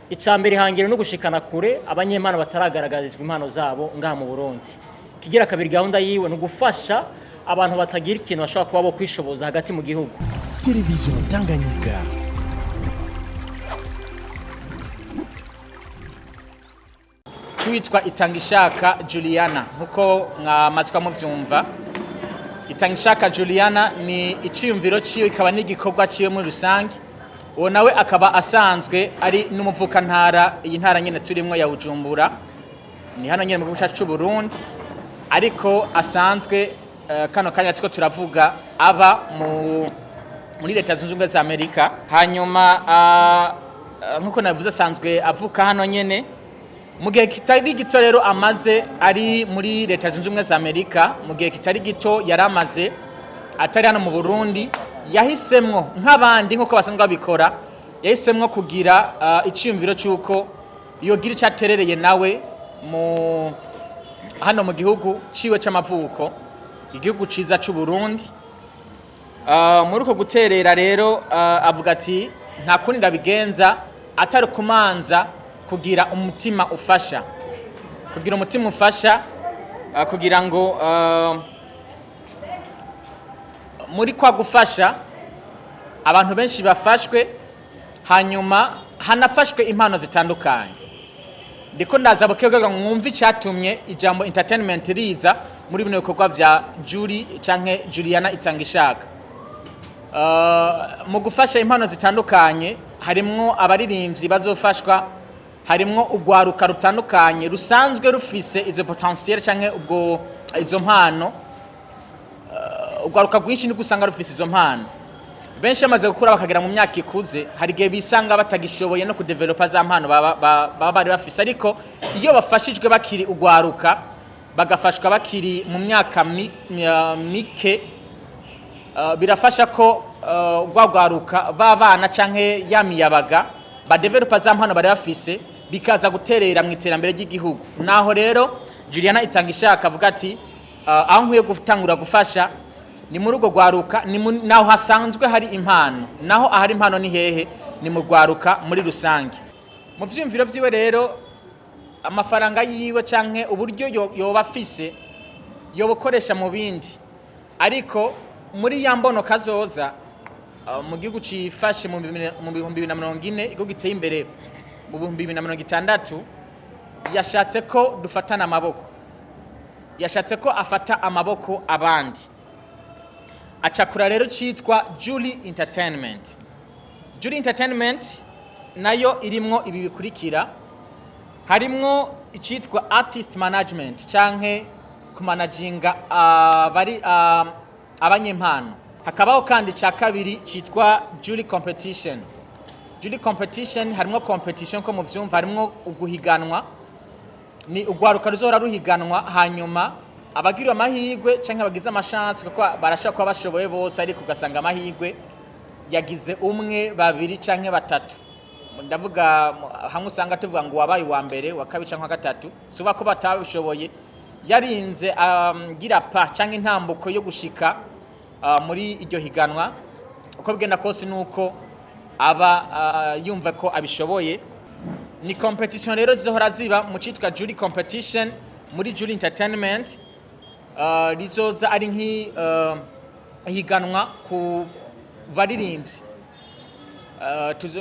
icambere hangire no gushikana kure abanyempano bataragaragarizwa impano zabo ngaha mu Burundi. Kigira kabiri gahunda yiwe no gufasha abantu batagira ikintu bashobora kuba bo kwishoboza hagati mu gihugu. Televiziyo Tanganyika. Twitwa Itangishaka Juliana nkuko mwamazwa muvyumva. Itangishaka Juliana ni iciyumviro ciwe ikaba n'igikorwa ciwe muri rusange. Uwo nawe akaba asanzwe ari n'umuvuka ntara iyi ntara nyene turimwo ya Bujumbura. Ni hano nyene mu gihugu cyacu Burundi. Ariko asanzwe kano kanya tuko turavuga aba muri leta zunze ubumwe za Amerika. Hanyuma nkuko navuze asanzwe avuka hano nyene mu gihe kitari gito rero amaze ari muri leta zunze ubumwe za Amerika. Mu gihe kitari gito yaramaze atari hano mu Burundi, yahisemwo nk'abandi nkuko basanzwe babikora, yahisemwo kugira iciyumviro cyuko yogira icyaterereye nawe hano mu gihugu ciwe c'amavuko, igihugu ciza c'u Burundi. Muri uko guterera rero avuga ati nta kundi ndabigenza atari kumanza kugira umutima ufasha, kugira umutima ufasha kugira ngo muri kwa gufasha abantu benshi bafashwe, hanyuma hanafashwe impano zitandukanye. Ndiko ndaza bokegwa mwumva icyatumye ijambo entertainment riza muri bino bikorwa vya Juli canke Juliana Itangishaka. Mu gufasha impano zitandukanye harimwo abaririmbyi bazofashwa, harimwo ugwaruka rutandukanye rusanzwe rufise izo potentiel canke ubwo izo mpano. Ugwaruka rwinshi niko usanga rufise izo mpano. Benshi amaze gukura bakagera mu myaka ikuze, hari gihe bisanga batagishoboye no kudevelopa za mpano baba bari bafise. Ariko iyo bafashijwe bakiri ugwaruka, bagafashwa bakiri mu myaka mike, birafasha ko ugwaruka babana canke yamiyabaga badevelopa za mpano bari bafise, bikaza guterera mu iterambere ry'igihugu. Naho rero Juliana Itangishaka avuga ati aho nkwiye gutangura gufasha ni muri ugo gwaruka, naho hasanzwe hari impano. Naho ahari impano ni hehe? Ni mu gwaruka muri rusange. Mu vyumviro vyiwe rero amafaranga yiwe canke uburyo yoba afise yobukoresha mu bindi, ariko muri yambono kazoza mu gihugu cifashe mu 2040 igihugu giteye imbere mu 2060, yashatse ko dufatana amaboko, yashatse ko afata amaboko abandi. Acakura rero citwa Juli Entertainment. Juli Entertainment nayo irimwo ibi bikurikira: harimwo icitwa artist management canke kumanaginga abanyempano. Hakabaho kandi ca kabiri citwa Juli Competition. Juli Competition harimwo competition ko mu vyumva, harimwo uguhiganwa, ni ugwaruka ruzora ruhiganwa, hanyuma abagira amahirwe canke abagize amashance kuko barashaka kuba bashoboye bose, ariko ugasanga amahirwe yagize umwe, babiri canke batatu. Ndavuga hamwe usanga tuvuga ngo wabaye wa mbere, wa kabiri canke wa gatatu, suba ko batabishoboye yarinze gira pa canke intambuko yo gushika muri iryo higanwa. Uko bigenda kose nuko aba yumva ko abishoboye. Ni competition rero zizohora ziba mu citwa Juli Competition muri Juli Entertainment. Rizoza ari higanwa ku baririmbyi.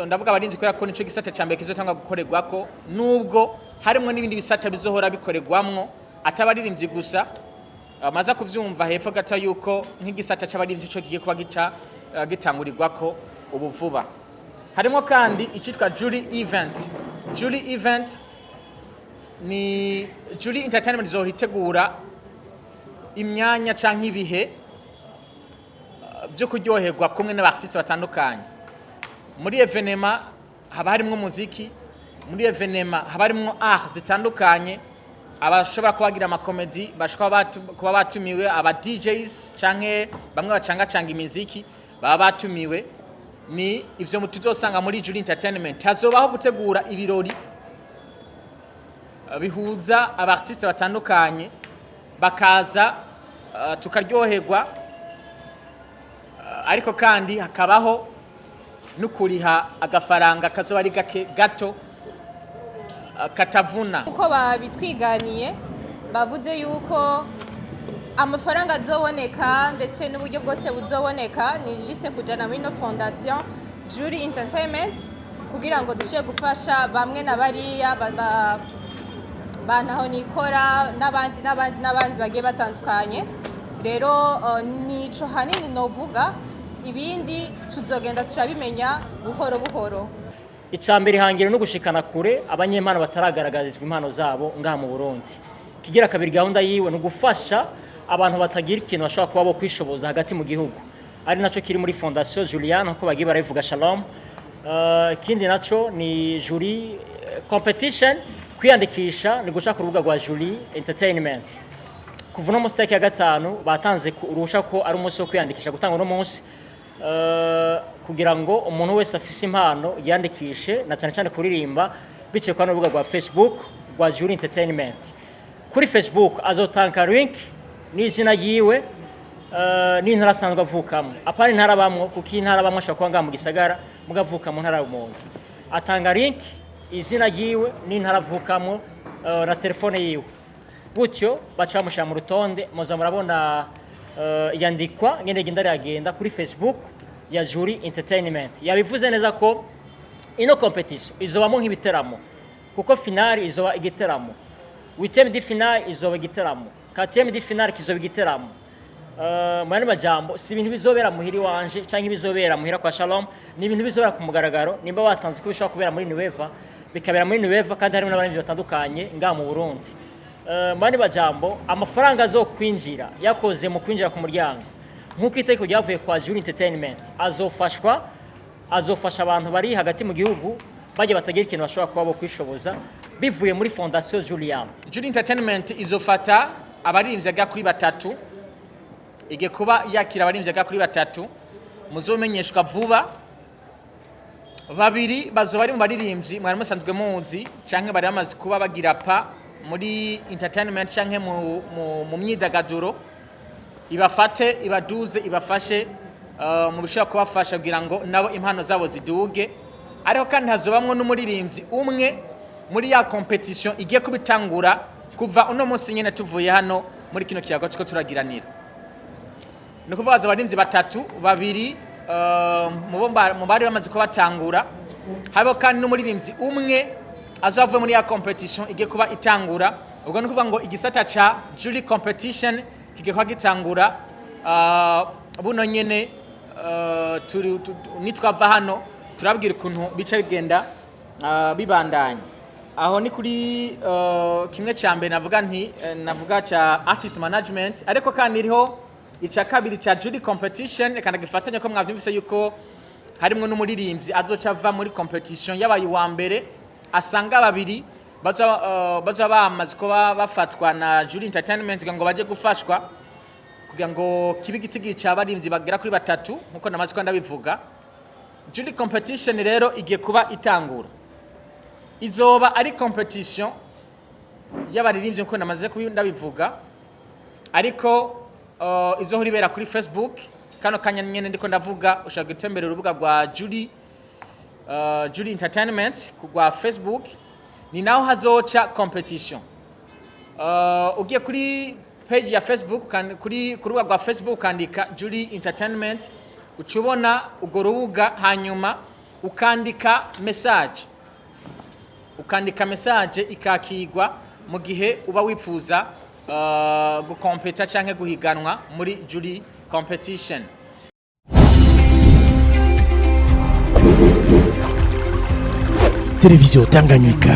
Ndavuga abarinzi kubera ko nico gisata cyambere kizotanga gukorerwako, nubwo harimo n'ibindi bisata bizohora bikoregwamwo atabaririmbyi gusa. Amaza kuvyumva hepfo gata yuko nk'igisata c'abaririmbyi cyo kigiye kuba gitangurirwako ubu vuba. Harimo kandi icitwa Juli Event. Juli Event ni Juli Entertainment izohora itegura imyanya canke ibihe byo kuryoherwa kumwe n'abartiste batandukanye. Muri evenema haba harimwo muziki, muri evenema haba harimwo art zitandukanye, abashobora kubagira ama comedy, bashobora kuba batumiwe aba DJs canke bamwe bacanga imiziki baba batumiwe. Ni ivyo mutuzosanga muri Juli Entertainment. Hazobaho gutegura ibirori bihuza abartiste batandukanye, bakaza tukaryoherwa, ariko kandi hakabaho n'ukuriha agafaranga kazoba ari gato katavuna. Uko babitwiganiye bavuze yuko amafaranga azoboneka ndetse n'uburyo bwose buzoboneka ni juste kujana muri no fondation Juli Entertainment kugira ngo dushe gufasha bamwe na bariya bantaho nikora n'abandi bagiye batandukanye. Rero nico hanini novuga, ibindi tuzogenda turabimenya buhoro buhoro. Icambere hangiro no gushikana kure abanyempano bataragaragarizwa impano zabo ngaha mu Burundi. Kigira kabiri gahunda yiwe no gufasha abantu batagira ikintu bashobora kuba bo kwishoboza hagati mu gihugu. Ari naco kiri muri Fondation Juliana ko bagiye baravuga Shalom. Kindi naco ni Juli competition, kwiyandikisha ni guca ku rubuga rwa Juli Entertainment. Kuva no mustake ya gatanu batanze urusha ko ari umunsi wo kwiyandikisha gutanga no munsi kugira ngo umuntu wese afise impano yandikishe na cyane cyane kuririmba bice kwa n'urubuga rwa Facebook rwa Juli Entertainment. Kuri Facebook azotanga link n'izina yiwe n'intara asanzwe avukamo. Apari intara bamwe kuko intara bamwe ashaka kwanga mu gisagara mugavuka mu ntara y'umuntu. Atanga link izina yiwe n'intara avukamo na telefone yiwe. Gutyo baca bamushyira mu rutonde muza murabona yandikwa ngende gendari agenda kuri Facebook ya Juli Entertainment. Yabivuze neza ko ino competition izobamo nk'ibiteramo kuko finale izoba igiteramo, 8e di finale izoba igiteramo, 4e di finale kizoba igiteramo. Mwana majambo si ibintu bizobera muhiri wanje canke bizobera muhira kwa Shalom, ni ibintu bizobera ku mugaragaro. Nimba watanze ko bishobora kubera muri Nueva bikabera muri Nueva kandi harimo n'abandi batandukanye ngaha mu Burundi. Mwana majambo amafaranga azokwinjira yakoze mu kwinjira ku muryango nkuko iteko ryavuye kwa Juli Entertainment azofasha abantu bari hagati mu gihugu baje batagira ikintu bashobora kuba bo kwishoboza bivuye muri Fondation Juliana. Juli Entertainment izofata abaririmbyi aga kuri batatu, ige kuba yakira abaririmbyi aga kuri batatu, muzomenyeshwa vuba. Babiri bazoba ari mu baririmbyi mwari musanzwe muzi canke bari bamaze kuba bagira pa muri entertainment canke mu myidagaduro, ibafate ibaduze ibafashe mu bishobora kubafasha kugira ngo nabo impano zabo ziduge. Ariko kandi hazobamwe n'umuririmbyi umwe muri ya competition igiye kubitangura kuva uno munsi nyene tuvuye hano muri kino kiyago cyo turagiranira. Nuko baza abaririmbyi batatu, babiri mu bari bamaze kuba batangura, habo kandi n'umuririmbyi umwe azavuye muri ya competition igiye kuba itangura. Ubwo ni kuvuga ngo igisata ca Juli competition kigiye kuba gitangura buno nyene. Nitwava hano turabwira ukuntu bica bigenda bibandanya. Aho ni kuri kimwe cyambere navuga ca artist management, ariko kandi iriho ica kabiri ca Juli competition kandi gifatanya ko mwavyumvise yuko harimo n'umuririmbyi azoca ava muri competition yabaye wa mbere asanga babiri baza bamaze kuba bafatwa na Juli Entertainment kugira ngo baje gufashwa kugira ngo kibe gitigiri cy'abaririmbyi bagera kuri batatu nkuko namaze ko ndabivuga. Juli competition rero igiye kuba itangura, izoba ari competition y'abaririmbyi nkuko namaze ndabivuga, ariko izohora ibera kuri Facebook. Kano kanya nyene ndiko ndavuga ushaka gutembera urubuga rwa Juli Entertainment kwa Facebook, ni naho hazoca competition. Ugiye kuri page ya Facebook kuri rubuga rwa Facebook kandika Juli Entertainment, ucubona ugo rubuga, hanyuma ukandika message ikakigwa mu gihe uba wifuza gukompeta canke guhiganwa muri Juli competition. Télévision Tanganyika.